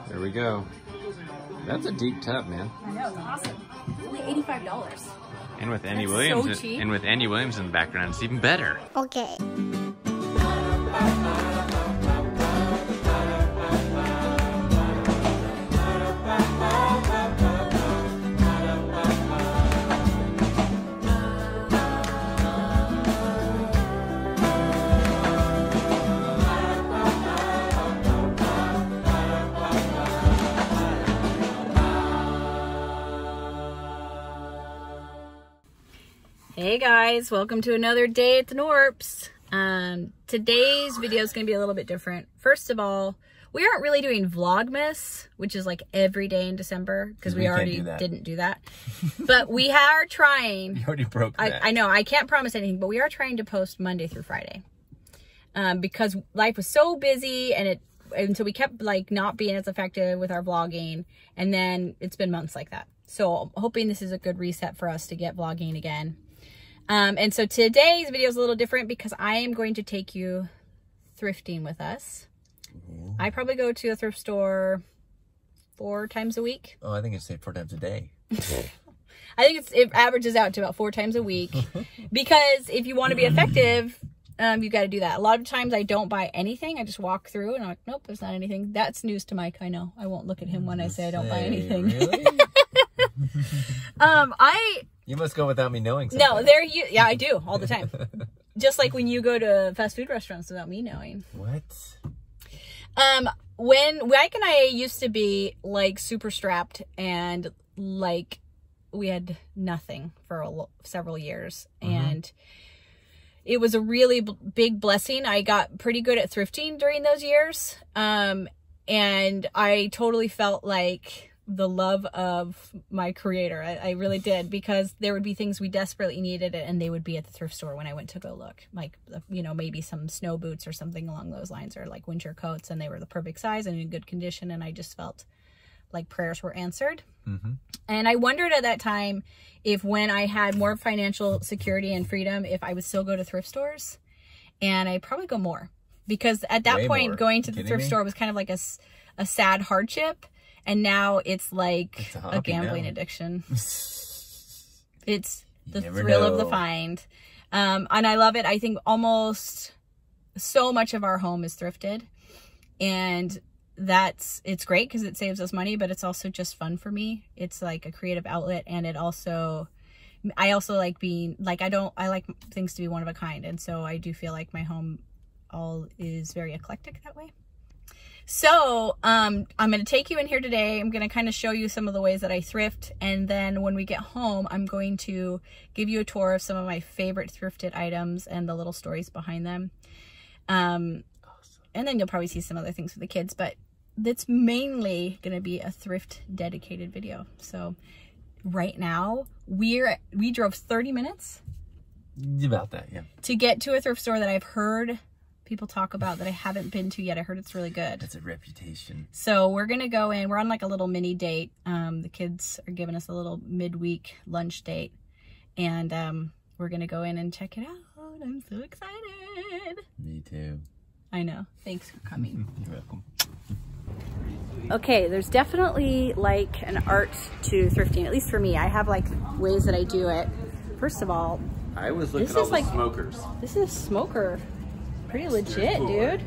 There we go. That's a deep tub, man. I know, it's awesome. It's only $85. And with Annie That's Williams, so cheap. and with Annie Williams in the background, it's even better. Okay. Hey guys, welcome to another day at the Knorps. Today's video is going to be a little bit different. First of all, we aren't really doing Vlogmas, which is like every day in December, because we already didn't do that. But we are trying. You already broke that. I know, I can't promise anything, but we are trying to post Monday through Friday. Because life was so busy and so we kept like not being as effective with our vlogging, and then it's been months like that. So I'm hoping this is a good reset for us to get vlogging again. And so today's video is a little different because I am going to take you thrifting with us. Ooh. I probably go to a thrift store 4 times a week. Oh, I think it's 4 times a day. I think it averages out to about 4 times a week because if you want to be effective, you got to do that. A lot of times I don't buy anything. I just walk through and I'm like, nope, there's not anything. That's news to Mike. I know. I won't look at him when I say I don't buy anything. Really? You must go without me knowing something. No, yeah, I do all the time. Just like when you go to fast food restaurants without me knowing. What? When Mike and I used to be like super strapped and like we had nothing for several years, and it was a really big blessing. I got pretty good at thrifting during those years, and I totally felt like the love of my creator. I really did, because there would be things we desperately needed and they would be at the thrift store when I went to go look, like, you know, maybe some snow boots or something along those lines, or like winter coats, and they were the perfect size and in good condition, and I just felt like prayers were answered. And I wondered at that time if when I had more financial security and freedom, if I would still go to thrift stores, and I probably go more, because at that point going to the thrift store was kind of like a sad hardship. And now it's like a gambling addiction. It's the thrill of the find. And I love it. I think almost so much of our home is thrifted. And it's great because it saves us money, but it's also just fun for me. It's like a creative outlet. And I also like being like, I like things to be one of a kind. And so I do feel like my home is very eclectic that way. So, I'm going to take you in here today. I'm going to kind of show you some of the ways that I thrift. And then when we get home, I'm going to give you a tour of some of my favorite thrifted items and the little stories behind them. And then you'll probably see some other things with the kids, but that's mainly going to be a thrift dedicated video. So right now we drove 30 minutes. About that, yeah. To get to a thrift store that I've heard people talk about that I haven't been to yet. I heard it's really good. It's a reputation. So we're gonna go in. We're on like a little mini date. The kids are giving us a little midweek lunch date, and we're gonna go in and check it out. I'm so excited. Me too. I know. Thanks for coming. You're welcome. Okay, there's definitely like an art to thrifting, at least for me. I have like ways that I do it. First of all, I always look at all the smokers. This is a smoker. Pretty legit, cool, dude.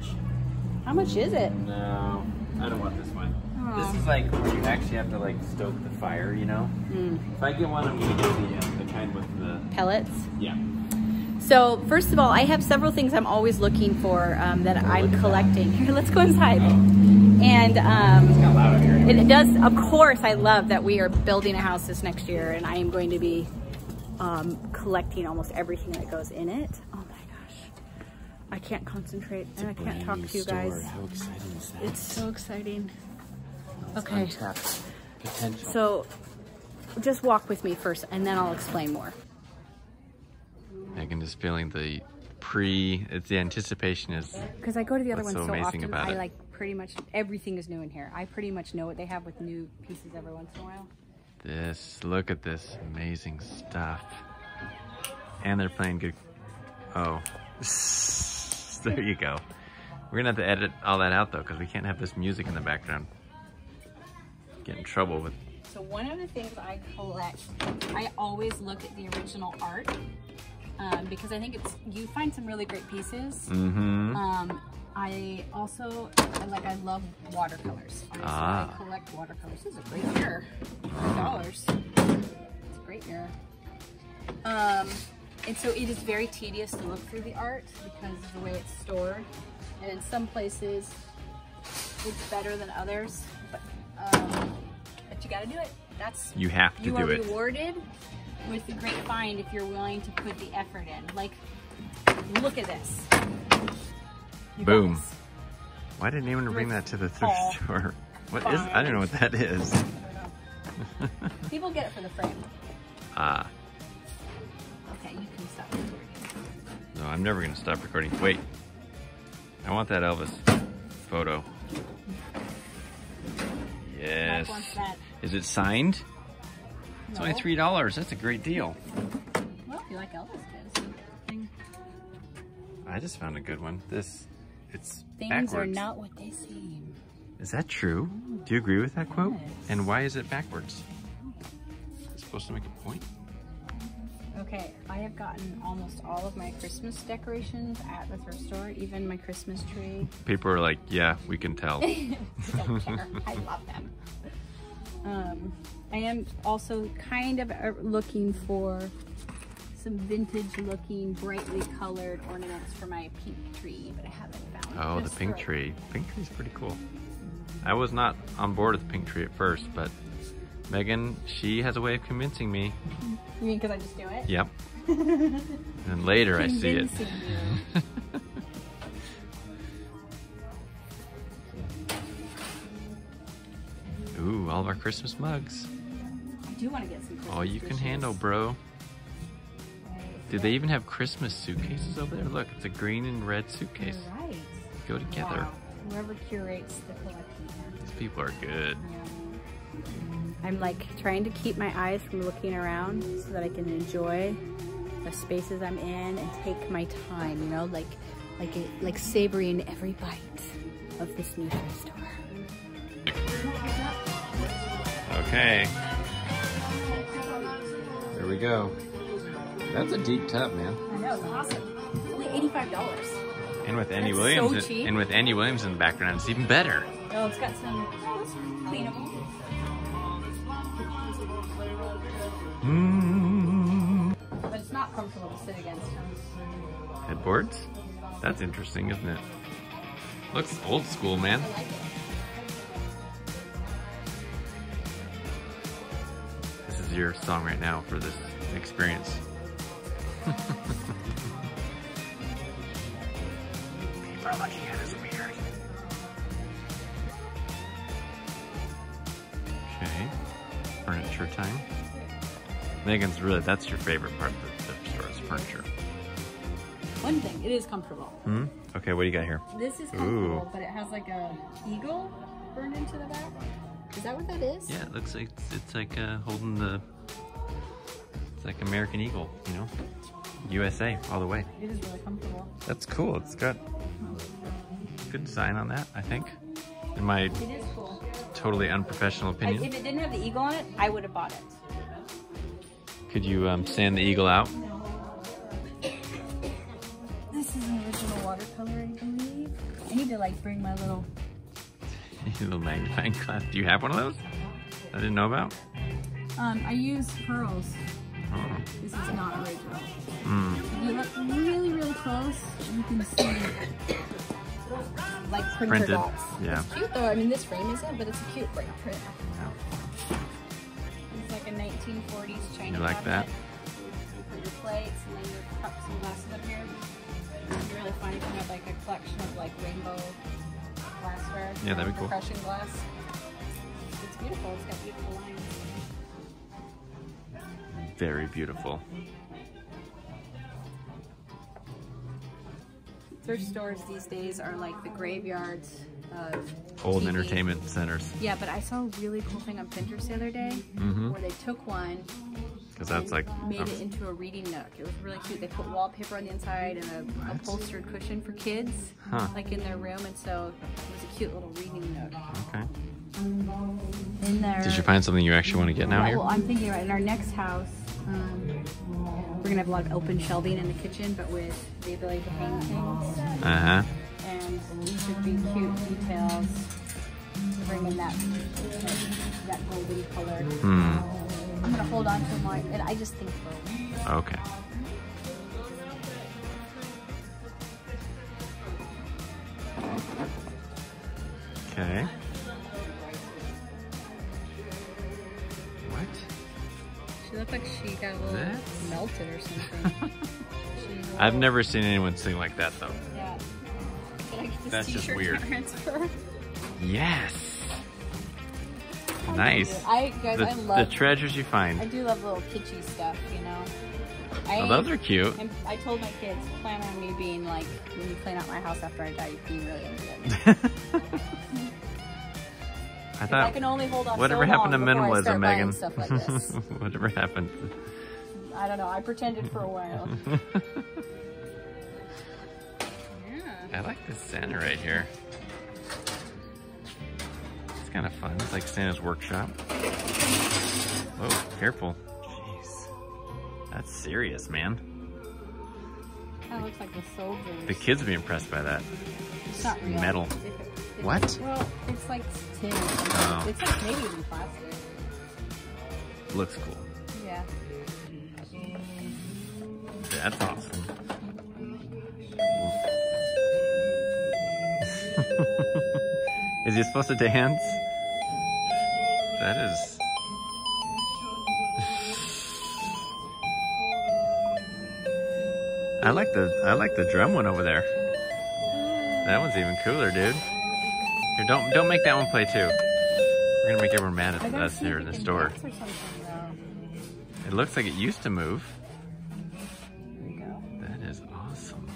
How much is it? No, I don't want this one. Oh. This is like where you actually have to like stoke the fire, you know? If I get one, I'm gonna get the kind with the pellets. Yeah. So first of all, I have several things I'm always looking for that I'm collecting. Here, let's go inside. And it does, of course, I love that we are building a house this next year, and I am going to be collecting almost everything that goes in it. Oh my gosh, I can't concentrate and I can't talk to you guys. How exciting is that? It's so exciting. That's okay, untapped potential. So just walk with me first and then I'll explain more. Megan is feeling the anticipation is, because I go to the other what's one so so amazing often. about I it. like pretty much everything is new in here. I pretty much know what they have with new pieces every once in a while. Look at this amazing stuff. And they're playing good. Oh, there you go. We're gonna have to edit all that out though, because we can't have this music in the background. Get in trouble with. So one of the things I collect, I always look at the original art because I think you find some really great pieces. Mm-hmm. I also, I love watercolors. Honestly, I collect watercolors. This is a great mirror. $5. It's a great mirror. And so it is very tedious to look through the art because of the way it's stored. And in some places, it's better than others. But you gotta do it. You have to do it. You are rewarded with a great find if you're willing to put the effort in. Like, look at this. Boom. Why didn't anyone bring that to the thrift store? What is? I don't know what that is. I don't know. People get it for the frame. Ah. Okay, you can stop recording. No, I'm never gonna stop recording. Wait. I want that Elvis photo. Yes. Is it signed? It's only $3. That's a great deal. Well, if you like Elvis, good. I just found a good one. It's Things backwards. are not what they seem. Is that true? Do you agree with that quote? Yes. And why is it backwards? It's supposed to make a point. Okay, I have gotten almost all of my Christmas decorations at the thrift store, even my Christmas tree. People are like, yeah, we can tell. Don't care. I love them. I am also kind of looking for some vintage looking, brightly colored ornaments for my pink tree, but I haven't found it. Oh, the pink tree. Pink tree's pretty cool. I was not on board with the pink tree at first, but Megan, she has a way of convincing me. You mean because I just do it? Yep. And later I see it. Ooh, all of our Christmas mugs. I do want to get some Christmas All you can dishes. handle, bro. Do they even have Christmas suitcases over there? Look, it's a green and red suitcase. You're right. Go together. Wow. Whoever curates the collection. These people are good. I'm like trying to keep my eyes from looking around so that I can enjoy the spaces I'm in and take my time, you know, like savoring every bite of this new thrift store. Okay. There we go. That's a deep tub, man. I know, it's awesome. Only $85. And with Andy That's Williams, so cheap. and with Andy Williams in the background, it's even better. Oh, it's got some cleanable. But it's not comfortable to sit against them. Headboards? That's interesting, isn't it? Looks old school, man. I like it. This is your song right now for this experience. People are looking at us weird. Okay. Furniture time. Megan's really, that's your favorite part of the thrift store is furniture. One thing, it is comfortable. Hmm? Okay, what do you got here? This is comfortable, but it has like a eagle burned into the back. Is that what that is? Yeah, it looks like it's like holding the, it's like American Eagle, you know? USA all the way. It is really comfortable. That's cool. It's got good design on that, I think. In my It is cool. totally unprofessional opinion. If it didn't have the eagle on it, I would have bought it. Could you sand the eagle out? This is an original watercolor, I believe. I need to like bring my little... Little magnifying glass. Do you have one of those? I didn't know about. I use pearls. Oh. This is not original. Mm. If you look really, really close, you can see like printer Printed. dots. Yeah. It's cute though. I mean, this frame isn't, but it's a cute print. Yeah. It's like a 1940s Chinese. You like that? For your plates and then your cups and glasses up here. It's really fun. You can have like a collection of like rainbow glassware. Yeah, that'd be cool. Refreshing glass. It's beautiful. It's got beautiful lines. Very beautiful. Thrift stores these days are like the graveyards of Old TV. entertainment centers. Yeah, but I saw a really cool thing on Pinterest the other day where they took one Because that's like... Made it into a reading nook. It was really cute. They put wallpaper on the inside and a upholstered cushion for kids, like in their room, and so it was a cute little reading nook. Okay. In there. Did you find something you actually want to get now here? Well, I'm thinking right in our next house, we're gonna have a lot of open shelving in the kitchen, but with the ability to hang things. And these would be cute details. Bring in that golden color. I'm gonna hold on to mine, and I just think so. Okay. Okay. What? She looked like she got a little melted or something. I've never seen anyone sing like that though. Yeah. That's just weird. Yes. Nice. I love the treasures you find. I do love little kitschy stuff, you know. Oh, those are cute. I told my kids, plan on me being like, when you clean out my house after I die, being really into it. I thought, I can only hold on whatever so happened to long before I minimalism, start Megan? buying stuff like this. Whatever happened? I don't know. I pretended for a while. Yeah. I like this Santa right here. It's kind of fun. It's like Santa's workshop. Oh, careful. Jeez. That's serious, man. Kind of looks like the soldiers. The kids would be impressed by that. It's not real. Metal. What? Well, it's like tin. Oh. It's like maybe even plastic. Looks cool. Yeah. That's awesome. Is he supposed to dance? That is... I like the drum one over there. That one's even cooler, dude. Here, don't make that one play too. We're gonna make everyone mad at us here in the store. It looks like it used to move. There you go. That is awesome.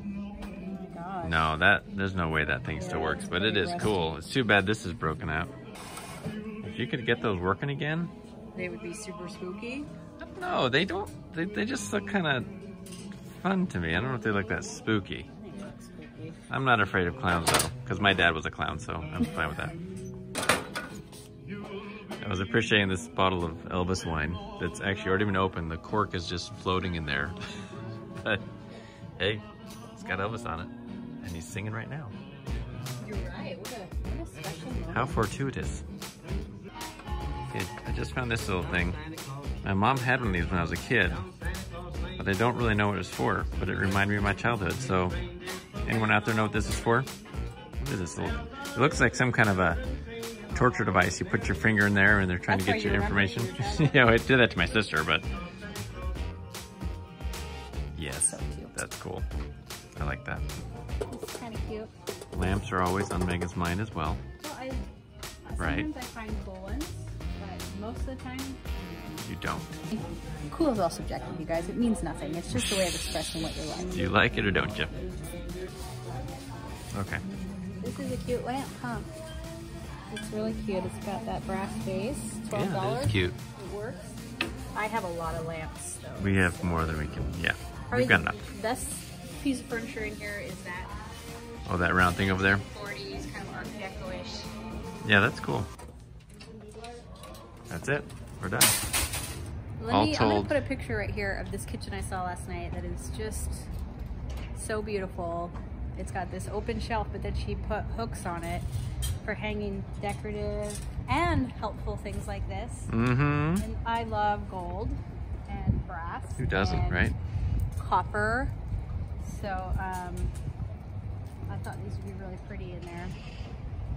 Oh my No, gosh. there's no way that thing still works, but it is cool. It's too bad this is broken out. If you could get those working again. They would be super spooky. No, they don't. They just look kind of fun to me. I don't know if they look that spooky. I'm not afraid of clowns though, because my dad was a clown, so I'm fine with that. I was appreciating this bottle of Elvis wine that's actually already been opened. The cork is just floating in there. But hey, it's got Elvis on it, and he's singing right now. You're right. What a special moment. How fortuitous. Okay, I just found this little thing. My mom had one of these when I was a kid, but I don't really know what it was for, but it reminded me of my childhood. So anyone out there know what this is for? What is this little? It looks like some kind of a torture device. You put your finger in there and they're trying to get your information. Yeah, I did that to my sister, but yes, So cute. that's cool. I like that. It's kind of cute. Lamps are always on Megan's mind as well. Well, Right. sometimes I find cool ones, but most of the time, You don't. cool is all subjective, you guys. It means nothing. It's just a way of expressing what you like. Do you like it or don't you? Okay. This is a cute lamp, huh? It's really cute. It's got that brass base. $12. Yeah, that is cute. It works. I have a lot of lamps, though. We have more than we can, yeah. We've got enough. Best piece of furniture in here is that Oh, that round thing over there? 40s kind of Art Deco-ish. Yeah, that's cool. That's it. We're done. I'm gonna put a picture right here of this kitchen I saw last night that is just so beautiful. It's got this open shelf, but then she put hooks on it for hanging decorative and helpful things like this. Mm-hmm. And I love gold and brass. Who doesn't, and right? Copper. So I thought these would be really pretty in there.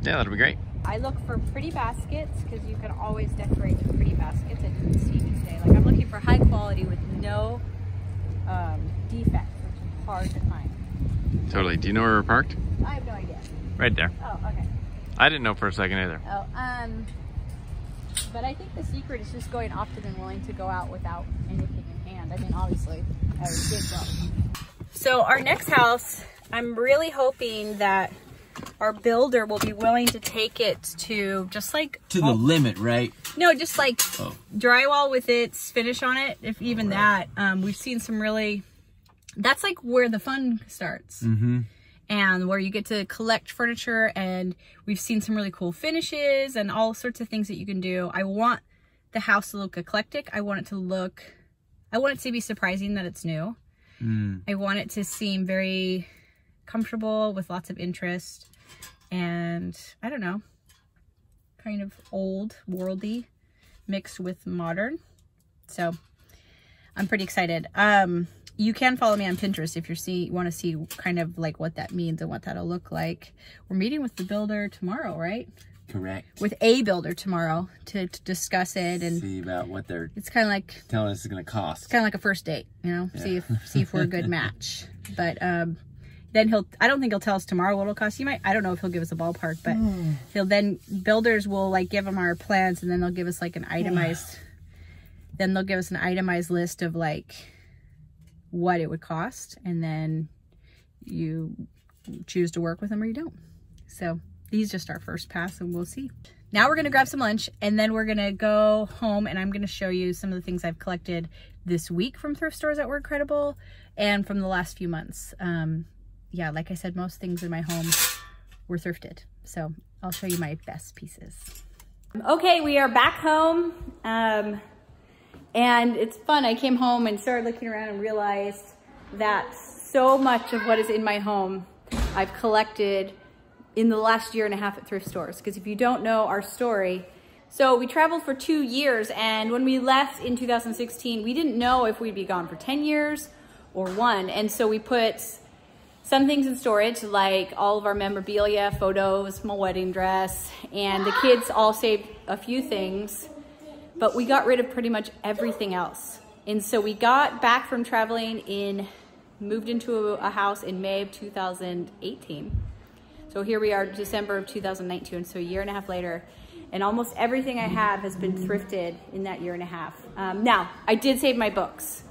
Yeah, that'll be great. I look for pretty baskets because you can always decorate with pretty baskets at Stevie's Day. Like I'm looking for high quality with no defects, which is hard to find. Totally. Do you know where we're parked? I have no idea. Right there. Oh, okay. I didn't know for a second either. Oh, but I think the secret is just going often and willing to go out without anything in hand. I mean, obviously, I did go. So our next house, I'm really hoping that our builder will be willing to take it to just like... To the limit, right? No, just like drywall with its finish on it, if even that. We've seen some really... That's like where the fun starts. And where you get to collect furniture, and we've seen some really cool finishes and all sorts of things that you can do. I want the house to look eclectic. I want it to be surprising that it's new. I want it to seem very comfortable with lots of interest and, I don't know, kind of old, worldy mixed with modern. So I'm pretty excited. You can follow me on Pinterest if you want to see kind of like what that means and what that'll look like. We're meeting with the builder tomorrow, right? Correct. With a builder tomorrow to discuss it and see about what they're... It's kind of like telling us it's going to cost. It's kind of like a first date, you know. Yeah. See if we're a good match. But then I don't think he'll tell us tomorrow what it'll cost. I don't know if he'll give us a ballpark, but builders will like give them our plans, and then they'll give us like an itemized. Then they'll give us an itemized list of like what it would cost, and then you choose to work with them or you don't. So these just our first pass, and we'll see. Now we're gonna grab some lunch, and then we're gonna go home, and I'm gonna show you some of the things I've collected this week from thrift stores that were incredible, and from the last few months. Yeah, like I said, most things in my home were thrifted. So I'll show you my best pieces. Okay, we are back home. And it's fun. I came home and started looking around and realized that so much of what is in my home I've collected in the last year and a half at thrift stores. Because if you don't know our story, so we traveled for 2 years, and when we left in 2016, we didn't know if we'd be gone for 10 years or 1. And so we put some things in storage, like all of our memorabilia, photos, my wedding dress, and the kids all saved a few things, but we got rid of pretty much everything else. And so we got back from traveling moved into a house in May of 2018. So here we are, December of 2019, so a year and a half later, and almost everything I have has been thrifted in that year and a half. Now, I did save my books.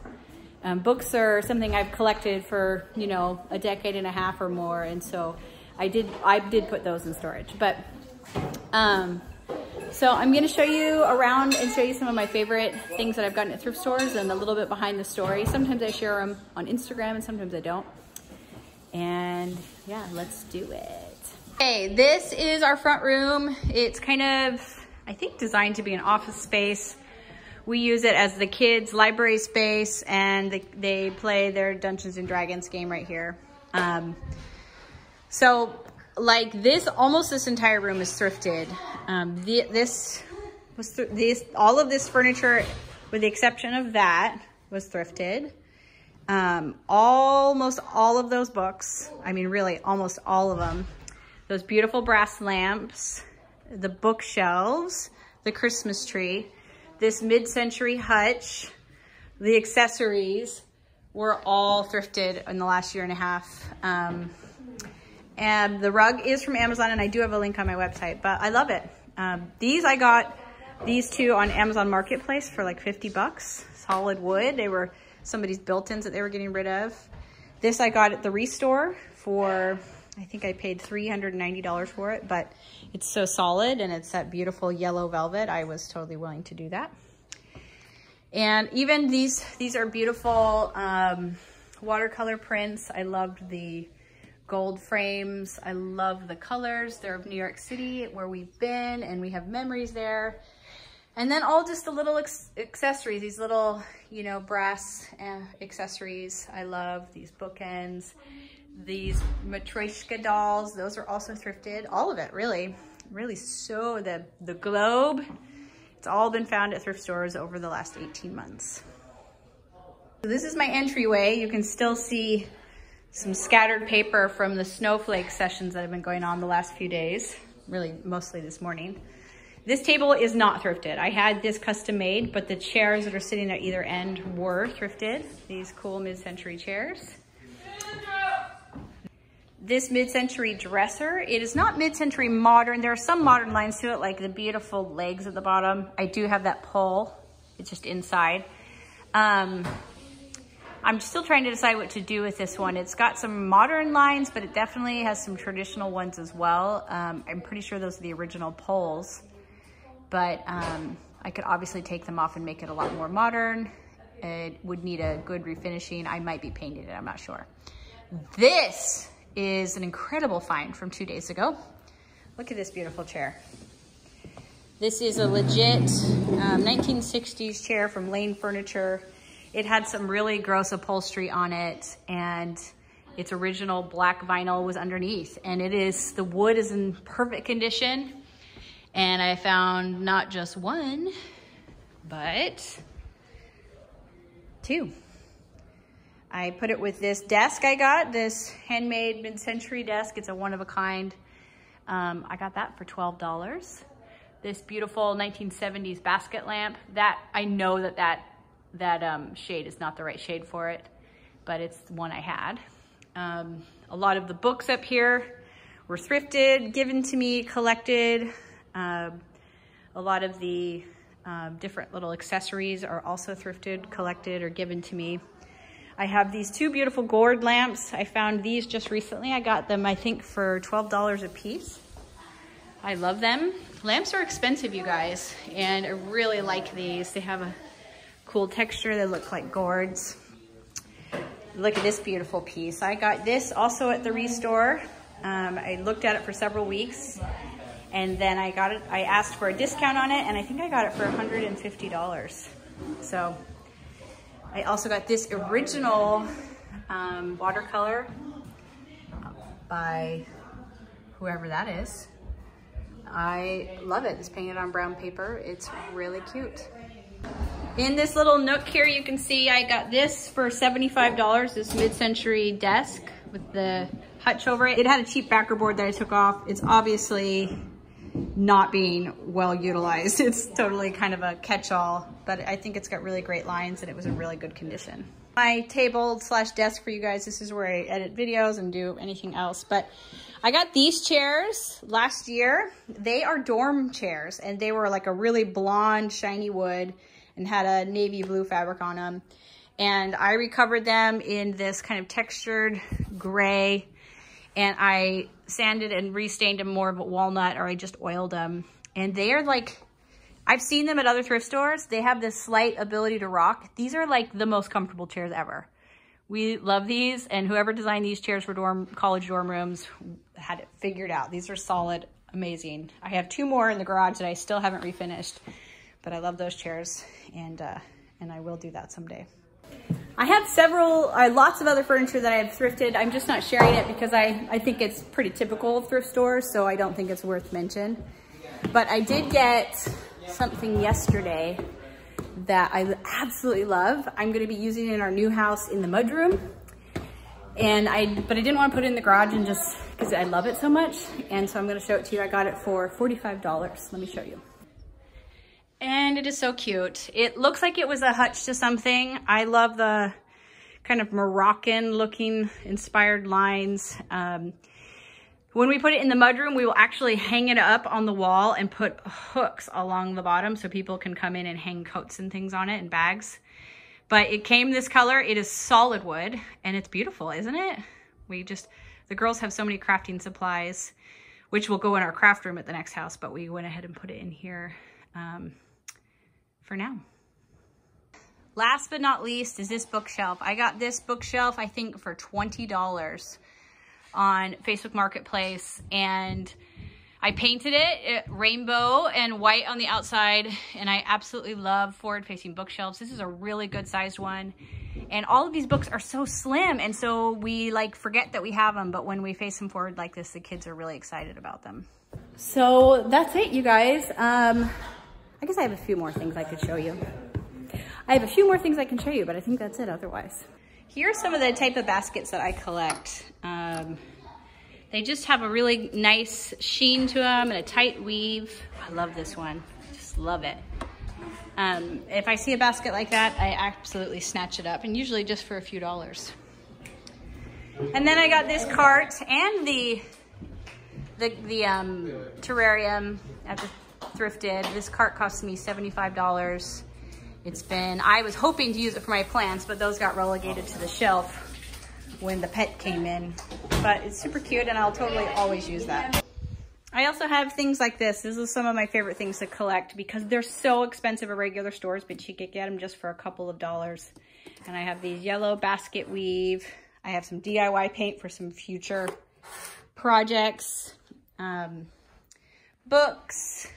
Books are something I've collected for, you know, a decade and a half or more, and so I did put those in storage. But so I'm going to show you around and show you some of my favorite things that I've gotten at thrift stores and a little bit behind the story. Sometimes I share them on Instagram and sometimes I don't. And yeah, let's do it. Okay, this is our front room. It's kind of, I think, designed to be an office space. We use it as the kids' library space, and they play their Dungeons and Dragons game right here. So like this, almost this entire room is thrifted. All of this furniture, with the exception of that, was thrifted. Almost all of those books, I mean, really almost all of them. Those beautiful brass lamps, the bookshelves, the Christmas tree, this mid-century hutch, the accessories were all thrifted in the last year and a half. And the rug is from Amazon, and I do have a link on my website, but I love it. I got these two on Amazon Marketplace for like 50 bucks, solid wood. They were somebody's built-ins that they were getting rid of. This I got at the Restore for, I think I paid $390 for it, but it's so solid, and it's that beautiful yellow velvet. I was totally willing to do that. And even these are beautiful watercolor prints. I loved the gold frames. I love the colors. They're of New York City, where we've been, and we have memories there. And then all just the little accessories, these little, you know, brass accessories. I love these bookends, these Matryoshka dolls. Those are also thrifted. All of it, really. So the globe, it's all been found at thrift stores over the last 18 months. So this is my entryway. You can still see some scattered paper from the snowflake sessions that have been going on the last few days, really mostly this morning. This table is not thrifted. I had this custom made, but the chairs that are sitting at either end were thrifted. These cool mid-century chairs. This mid-century dresser, it is not mid-century modern. There are some modern lines to it, like the beautiful legs at the bottom. I do have that pull. It's just inside. I'm still trying to decide what to do with this one. It's got some modern lines, but it definitely has some traditional ones as well. I'm pretty sure those are the original poles, but I could obviously take them off and make it a lot more modern. It would need a good refinishing. I might be painting it, I'm not sure. This is an incredible find from 2 days ago. Look at this beautiful chair. This is a legit 1960s chair from Lane Furniture. It had some really gross upholstery on it, and its original black vinyl was underneath. And the wood is in perfect condition. And I found not just one, but 2. I put it with this desk I got, this handmade mid-century desk. It's a one-of-a-kind. I got that for $12. This beautiful 1970s basket lamp. That I know that shade is not the right shade for it, but it's the one I had. A lot of the books up here were thrifted, given to me, collected. A lot of the different little accessories are also thrifted, collected, or given to me. I have these 2 beautiful Gourd lamps. I found these just recently. I got them, I think, for $12 a piece. I love them. Lamps are expensive, you guys, and I really like these. They have a cool texture. They look like gourds. Look at this beautiful piece. I got this also at the Restore. I looked at it for several weeks, and then I got it. I asked for a discount on it, and I think I got it for $150. So I also got this original watercolor by whoever that is. I love it. It's painted on brown paper. It's really cute. In this little nook here, you can see I got this for $75, this mid-century desk with the hutch over it. It had a cheap backer board that I took off. It's obviously not being well utilized. It's totally kind of a catch-all, but I think it's got really great lines and it was in really good condition. My table / desk for you guys, this is where I edit videos and do anything else, but I got these chairs last year. They are dorm chairs, and they were like a really blonde, shiny wood and had a navy blue fabric on them. And I recovered them in this kind of textured gray, and I sanded and restained them more of a walnut, or I just oiled them. And they are like, I've seen them at other thrift stores. They have this slight ability to rock. These are like the most comfortable chairs ever. We love these, and whoever designed these chairs for college dorm rooms had it figured out. These are solid, amazing. I have 2 more in the garage that I still haven't refinished, but I love those chairs, and I will do that someday. I have lots of other furniture that I have thrifted. I'm just not sharing it because I think it's pretty typical of thrift stores, so I don't think it's worth mention. But I did get something yesterday that I absolutely love. I'm gonna be using it in our new house in the mudroom. But I didn't want to put it in the garage and just because I love it so much. And so I'm gonna show it to you. I got it for $45. Let me show you. And it is so cute. It looks like it was a hutch to something. I love the kind of Moroccan looking inspired lines. When we put it in the mudroom, we will actually hang it up on the wall and put hooks along the bottom so people can come in and hang coats and things on it and bags. But it came this color. It is solid wood, and it's beautiful, isn't it? The girls have so many crafting supplies, which will go in our craft room at the next house, but we went ahead and put it in here for now. Last but not least is this bookshelf. I got this bookshelf, I think, for $20 on Facebook Marketplace, and I painted it rainbow and white on the outside, and I absolutely love forward-facing bookshelves. This is a really good sized one, and all of these books are so slim, and so we like forget that we have them, but when we face them forward like this, the kids are really excited about them. So that's it, you guys. I guess I have a few more things I could show you. But I think that's it otherwise. Here's some of the type of baskets that I collect. They just have a really nice sheen to them and a tight weave. I love this one, just love it. If I see a basket like that, I absolutely snatch it up, and usually just for a few dollars. And then I got this cart and the terrarium at the Thrifted. This cart cost me $75. I was hoping to use it for my plants, but those got relegated to the shelf when the pet came in. But it's super cute and I'll totally always use that. I also have things like this. This is some of my favorite things to collect because they're so expensive at regular stores, but you could get them just for a couple of dollars. And I have these yellow basket weave. I have some DIY paint for some future projects. Books,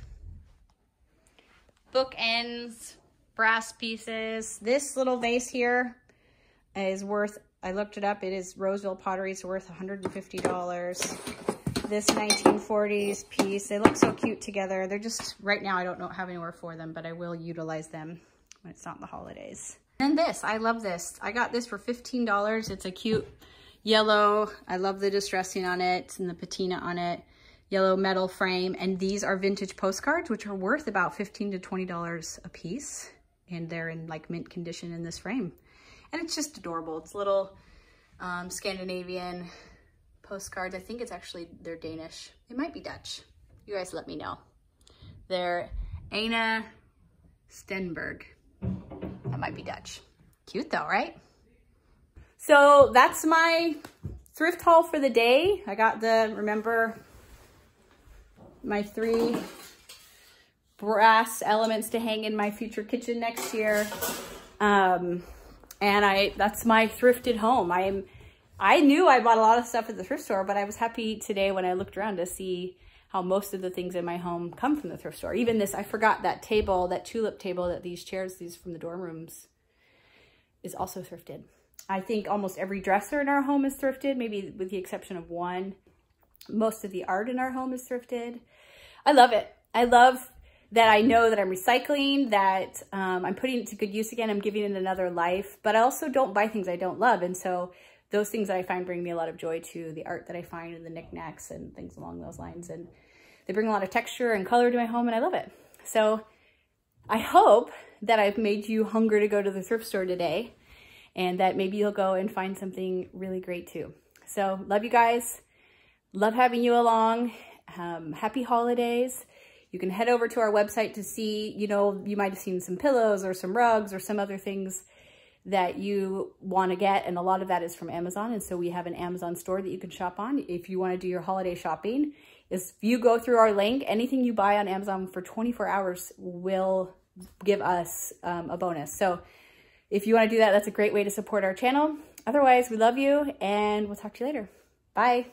bookends, brass pieces. This little vase here is worth, I looked it up, it is Roseville pottery. It's worth $150. This 1940s piece, they look so cute together. They're just, right now I don't have anywhere for them, but I will utilize them when it's not the holidays. And this, I love this. I got this for $15. It's a cute yellow. I love the distressing on it and the patina on it. Yellow metal frame. And these are vintage postcards, which are worth about $15 to $20 a piece. And they're in like mint condition in this frame. And it's just adorable. It's little Scandinavian postcards. I think it's actually, they're Danish. It might be Dutch. You guys let me know. They're Anna Stenberg. That might be Dutch. Cute though, right? So that's my thrift haul for the day. I got remember my 3 brass elements to hang in my future kitchen next year. And that's my thrifted home. I knew I bought a lot of stuff at the thrift store, but I was happy today when I looked around to see how most of the things in my home come from the thrift store. Even this, I forgot that table, that tulip table, that these chairs, these from the dorm rooms, is also thrifted. I think almost every dresser in our home is thrifted, maybe with the exception of one. Most of the art in our home is thrifted. I love it. I love that I know that I'm recycling, that I'm putting it to good use again. I'm giving it another life, but I also don't buy things I don't love. And so those things that I find bring me a lot of joy too, the art that I find and the knickknacks and things along those lines. And they bring a lot of texture and color to my home and I love it. So I hope that I've made you hunger to go to the thrift store today and that maybe you'll go and find something really great too. So love you guys. Love having you along. Happy holidays. You can head over to our website to see, you might have seen some pillows or some rugs or some other things that you want to get. And a lot of that is from Amazon. And so we have an Amazon store that you can shop on if you want to do your holiday shopping. If you go through our link, anything you buy on Amazon for 24 hours will give us a bonus. So if you want to do that, that's a great way to support our channel. Otherwise, we love you and we'll talk to you later. Bye.